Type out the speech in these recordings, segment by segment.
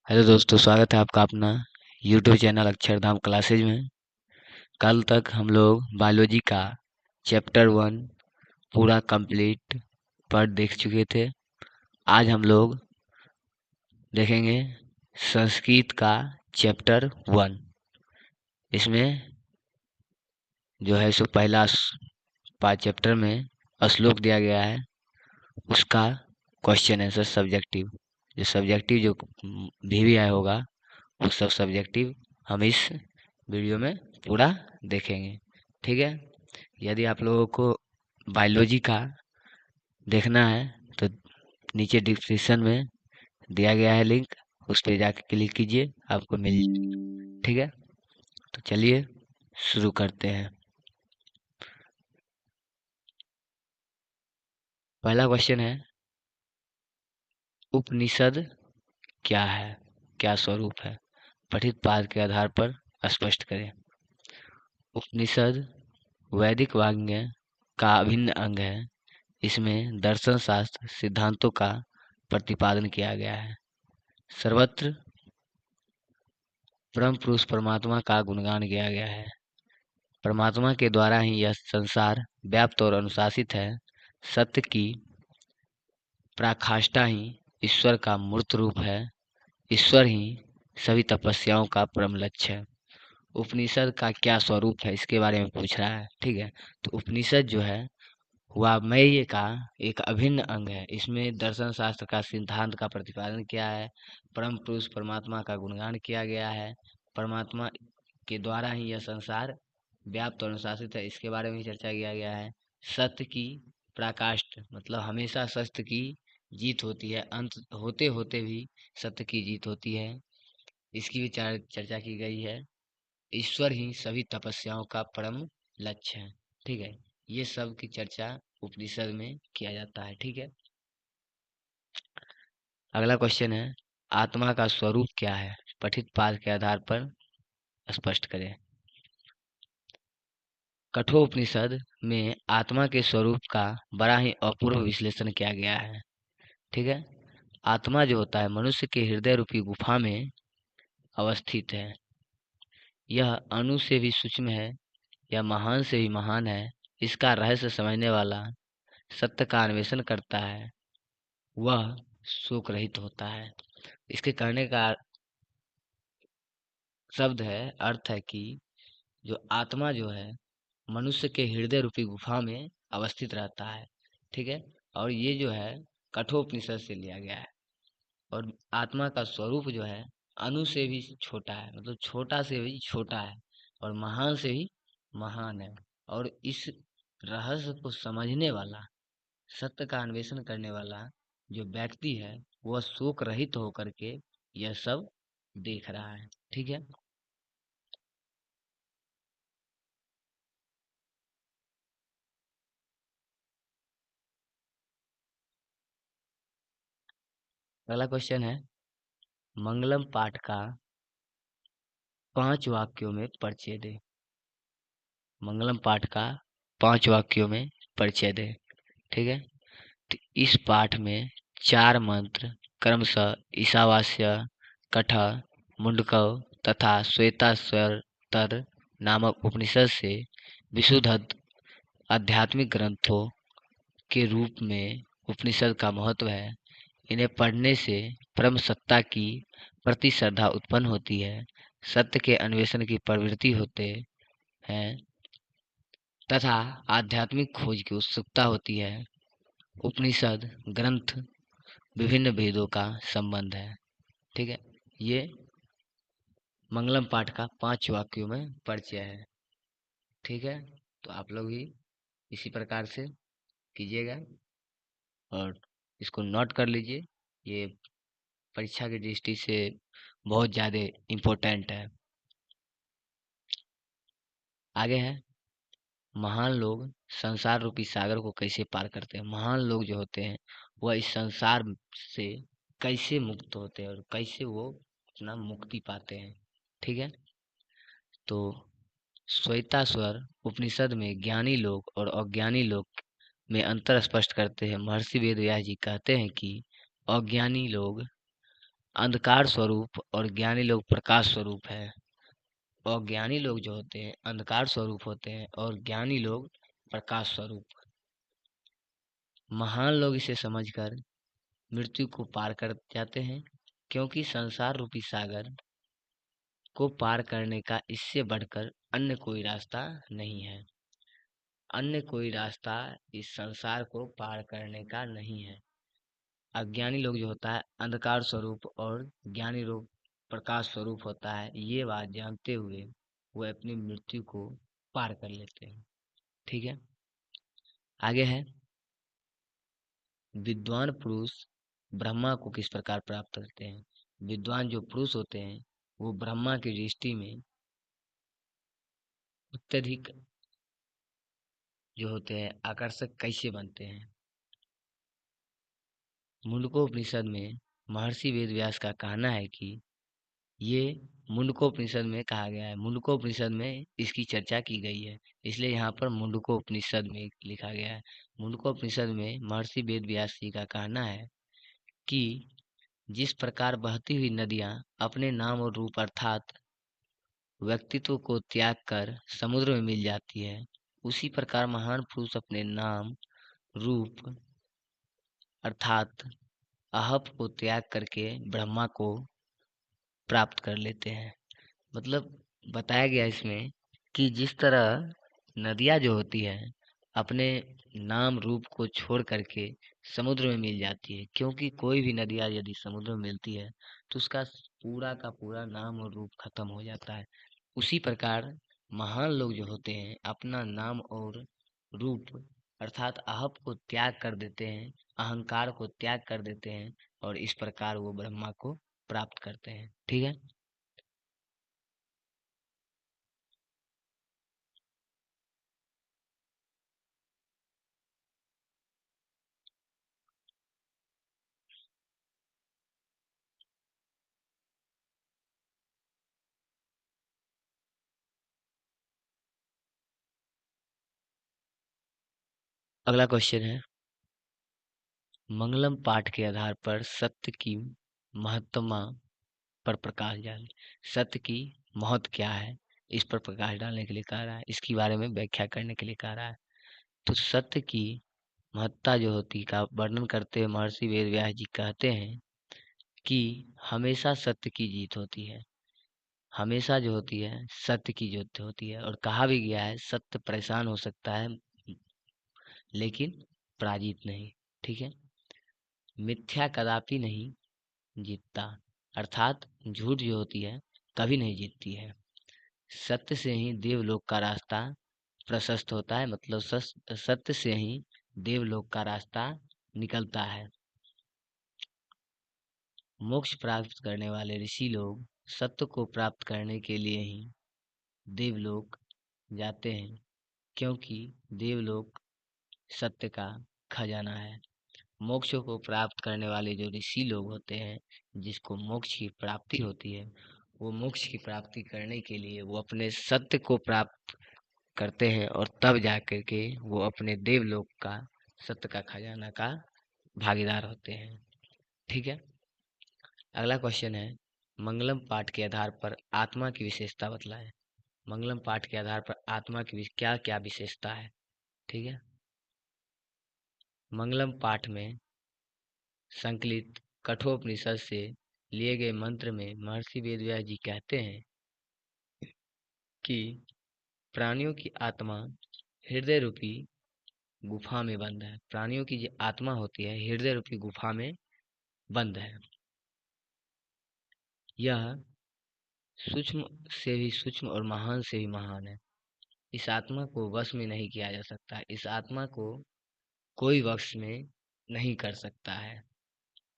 Hello दोस्तों, स्वागत है आपका अपना यूट्यूब चैनल अक्षरधाम क्लासेज में। कल तक हम लोग बायोलॉजी का चैप्टर 1 पूरा कंप्लीट पढ़ देख चुके थे। आज हम लोग देखेंगे संस्कृत का चैप्टर 1। इसमें जो है सो पहला चैप्टर में श्लोक दिया गया है, उसका क्वेश्चन आंसर सब्जेक्टिव जो भी आया होगा वो सब सब्जेक्टिव हम इस वीडियो में पूरा देखेंगे। ठीक है। यदि आप लोगों को बायोलॉजी का देखना है तो नीचे डिस्क्रिप्शन में दिया गया है लिंक, उस पर जाकर क्लिक कीजिए, आपको मिल। ठीक है, तो चलिए शुरू करते हैं। पहला क्वेश्चन है, उपनिषद क्या है, क्या स्वरूप है, पठित पाठ के आधार पर स्पष्ट करें। उपनिषद वैदिक वाग्मय का अभिन्न अंग है। इसमें दर्शन शास्त्र सिद्धांतों का प्रतिपादन किया गया है। सर्वत्र परम पुरुष परमात्मा का गुणगान किया गया है। परमात्मा के द्वारा ही यह संसार व्याप्त और अनुशासित है। सत्य की पराकाष्ठा ही ईश्वर का मूर्त रूप है। ईश्वर ही सभी तपस्याओं का परम लक्ष्य है। उपनिषद का क्या स्वरूप है इसके बारे में पूछ रहा है। ठीक है, तो उपनिषद जो है वाङ्मय का एक अभिन्न अंग है। इसमें दर्शन शास्त्र का सिद्धांत का प्रतिपादन किया है। परम पुरुष परमात्मा का गुणगान किया गया है। परमात्मा के द्वारा ही यह संसार व्याप्त और अनुशासित है, इसके बारे में चर्चा किया गया है। सत्य की पराकाष्ठ मतलब हमेशा सत्य की जीत होती है, अंत होते होते भी सत्य की जीत होती है, इसकी भी चर्चा की गई है। ईश्वर ही सभी तपस्याओं का परम लक्ष्य है। ठीक है, ये सब की चर्चा उपनिषद में किया जाता है। ठीक है, अगला क्वेश्चन है, आत्मा का स्वरूप क्या है, पठित पाठ के आधार पर स्पष्ट करें। कठोपनिषद में आत्मा के स्वरूप का बड़ा ही अपूर्व विश्लेषण किया गया है। ठीक है, आत्मा जो होता है मनुष्य के हृदय रूपी गुफा में अवस्थित है। यह अणु से भी सूक्ष्म है, यह महान से भी महान है। इसका रहस्य समझने वाला सत्य का अन्वेषण करता है, वह शोक रहित होता है। इसके कहने का शब्द है, अर्थ है कि जो आत्मा जो है मनुष्य के हृदय रूपी गुफा में अवस्थित रहता है। ठीक है, और ये जो है कठोपनिषद से लिया गया है। और आत्मा का स्वरूप जो है अणु से भी छोटा है, मतलब छोटा से भी छोटा है, और महान से भी महान है। और इस रहस्य को समझने वाला, सत्य का अन्वेषण करने वाला जो व्यक्ति है वह शोक रहित होकर के यह सब देख रहा है। ठीक है, अगला क्वेश्चन है, मंगलम पाठ का 5 वाक्यों में परिचय दे। मंगलम पाठ का 5 वाक्यों में परिचय दे। ठीक है, तो इस पाठ में 4 मंत्र क्रमशः ईशावास्य, कठ, मुंडकव तथा श्वेताश्वतर नामक उपनिषद से विशुद्ध आध्यात्मिक ग्रंथों के रूप में उपनिषद का महत्व है। इन्हें पढ़ने से परम सत्ता की प्रति श्रद्धा उत्पन्न होती है, सत्य के अन्वेषण की प्रवृत्ति होते हैं तथा आध्यात्मिक खोज की उत्सुकता होती है। उपनिषद ग्रंथ विभिन्न भेदों का संबंध है। ठीक है, ये मंगलम पाठ का 5 वाक्यों में परिचय है। ठीक है, तो आप लोग भी इसी प्रकार से कीजिएगा और इसको नोट कर लीजिए। ये परीक्षा की दृष्टि से बहुत ज़्यादा इम्पोर्टेंट है। आगे है, महान लोग संसार रूपी सागर को कैसे पार करते हैं। महान लोग जो होते हैं वह इस संसार से कैसे मुक्त होते हैं और कैसे वो अपना मुक्ति पाते हैं। ठीक है, तो श्वेताश्वर उपनिषद में ज्ञानी लोग और अज्ञानी लोग में अंतर स्पष्ट करते हैं। महर्षि वेदव्यास जी कहते हैं कि अज्ञानी लोग अंधकार स्वरूप और ज्ञानी लोग प्रकाश स्वरूप है। और ज्ञानी लोग जो होते हैं अंधकार स्वरूप होते हैं और ज्ञानी लोग प्रकाश स्वरूप। महान लोग इसे समझकर मृत्यु को पार कर जाते हैं, क्योंकि संसार रूपी सागर को पार करने का इससे बढ़कर अन्य कोई रास्ता नहीं है। अन्य कोई रास्ता इस संसार को पार करने का नहीं है। अज्ञानी लोग जो होता है अंधकार स्वरूप और ज्ञानी लोग प्रकाश स्वरूप होता है, ये बात जानते हुए वो अपनी मृत्यु को पार कर लेते हैं। ठीक है, आगे है विद्वान पुरुष ब्रह्मा को किस प्रकार प्राप्त करते हैं। विद्वान जो पुरुष होते हैं वो ब्रह्मा की दृष्टि में अत्यधिक जो होते हैं आकर्षक कैसे बनते हैं। मुंडकोपनिषद में महर्षि वेदव्यास का कहना है कि ये मुंडकोपनिषद में कहा गया है, मुंडकोपनिषद में इसकी चर्चा की गई है, इसलिए यहाँ पर मुंडकोपनिषद में लिखा गया है। मुंडकोपनिषद में महर्षि वेदव्यास जी का कहना है कि जिस प्रकार बहती हुई नदियाँ अपने नाम और रूप अर्थात व्यक्तित्व को त्याग कर समुद्र में मिल जाती है, उसी प्रकार महान पुरुष अपने नाम रूप अर्थात अहप को त्याग करके ब्रह्मा को प्राप्त कर लेते हैं। मतलब बताया गया इसमें कि जिस तरह नदियाँ जो होती हैं अपने नाम रूप को छोड़ करके समुद्र में मिल जाती है, क्योंकि कोई भी नदियाँ यदि समुद्र में मिलती है तो उसका पूरा का पूरा नाम और रूप खत्म हो जाता है। उसी प्रकार महान लोग जो होते हैं अपना नाम और रूप अर्थात अहप को त्याग कर देते हैं, अहंकार को त्याग कर देते हैं और इस प्रकार वो ब्रह्मा को प्राप्त करते हैं। ठीक है, अगला क्वेश्चन है मंगलम पाठ के आधार पर सत्य की महत्मा पर प्रकाश डालें। सत्य की महत्व क्या है, इस पर प्रकाश डालने के लिए कह रहा है, इसके बारे में व्याख्या करने के लिए कह रहा है। तो सत्य की महत्ता जो होती का वर्णन करते हुए महर्षि वेदव्यास जी कहते हैं कि हमेशा सत्य की जीत होती है। हमेशा जो होती है सत्य की जीत होती है, और कहा भी गया है सत्य परेशान हो सकता है लेकिन पराजित नहीं। ठीक है, मिथ्या कदापि नहीं जीतता, अर्थात झूठ जो होती है कभी नहीं जीतती है। सत्य से ही देवलोक का रास्ता प्रशस्त होता है, मतलब सत्य से ही देवलोक का रास्ता निकलता है। मोक्ष प्राप्त करने वाले ऋषि लोग सत्य को प्राप्त करने के लिए ही देवलोक जाते हैं, क्योंकि देवलोक सत्य का खजाना है। मोक्ष को प्राप्त करने वाले जो ऋषि लोग होते हैं जिसको मोक्ष की प्राप्ति होती है, वो मोक्ष की प्राप्ति करने के लिए वो अपने सत्य को प्राप्त करते हैं और तब जाकर के वो अपने देवलोक का सत्य का खजाना का भागीदार होते हैं। ठीक है, अगला क्वेश्चन है मंगलम पाठ के आधार पर आत्मा की विशेषता बतलाएं। मंगलम पाठ के आधार पर आत्मा की क्या क्या विशेषता है। ठीक है, मंगलम पाठ में संकलित कठोपनिषद से लिए गए मंत्र में महर्षि वेदव्यास जी कहते हैं कि प्राणियों की आत्मा हृदय रूपी गुफा में बंद है। प्राणियों की जो आत्मा होती है हृदय रूपी गुफा में बंद है। यह सूक्ष्म से भी सूक्ष्म और महान से भी महान है। इस आत्मा को वश में नहीं किया जा सकता। इस आत्मा को कोई वश में नहीं कर सकता है।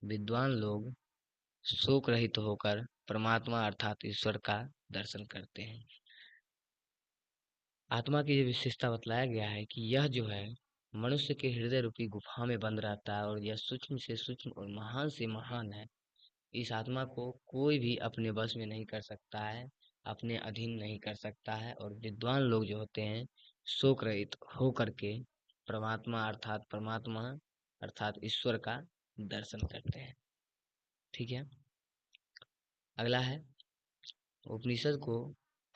विद्वान लोग शोक रहित होकर परमात्मा अर्थात ईश्वर का दर्शन करते हैं। आत्मा की ये विशेषता बतलाया गया है कि यह जो है मनुष्य के हृदय रूपी गुफा में बंद रहता है और यह सूक्ष्म से सूक्ष्म और महान से महान है। इस आत्मा को कोई भी अपने बस में नहीं कर सकता है, अपने अधीन नहीं कर सकता है, और विद्वान लोग जो होते हैं शोक रहित हो करके परमात्मा अर्थात ईश्वर का दर्शन करते हैं। ठीक है, अगला है, उपनिषद को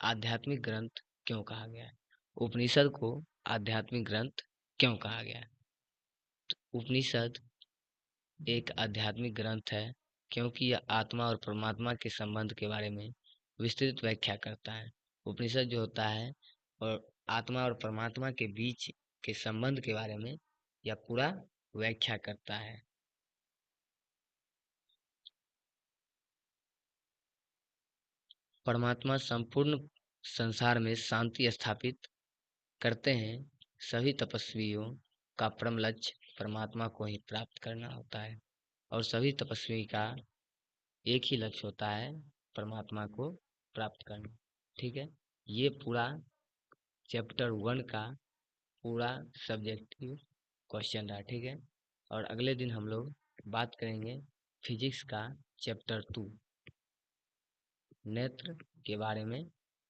आध्यात्मिक ग्रंथ क्यों कहा गया है? उपनिषद को आध्यात्मिक ग्रंथ क्यों कहा गया है? उपनिषद एक आध्यात्मिक ग्रंथ है क्योंकि यह आत्मा और परमात्मा के संबंध के बारे में विस्तृत व्याख्या करता है। उपनिषद जो होता है और आत्मा और परमात्मा के बीच के संबंध के बारे में यह पूरा व्याख्या करता है। परमात्मा संपूर्ण संसार में शांति स्थापित करते हैं। सभी तपस्वियों का परम लक्ष्य परमात्मा को ही प्राप्त करना होता है और सभी तपस्वी का एक ही लक्ष्य होता है, परमात्मा को प्राप्त करना। ठीक है, ये पूरा चैप्टर 1 का पूरा सब्जेक्टिव क्वेश्चन रहा। ठीक है, और अगले दिन हम लोग बात करेंगे फिजिक्स का चैप्टर 2 नेत्र के बारे में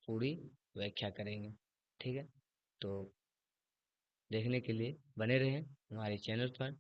पूरी व्याख्या करेंगे। ठीक है, तो देखने के लिए बने रहें हमारे चैनल पर।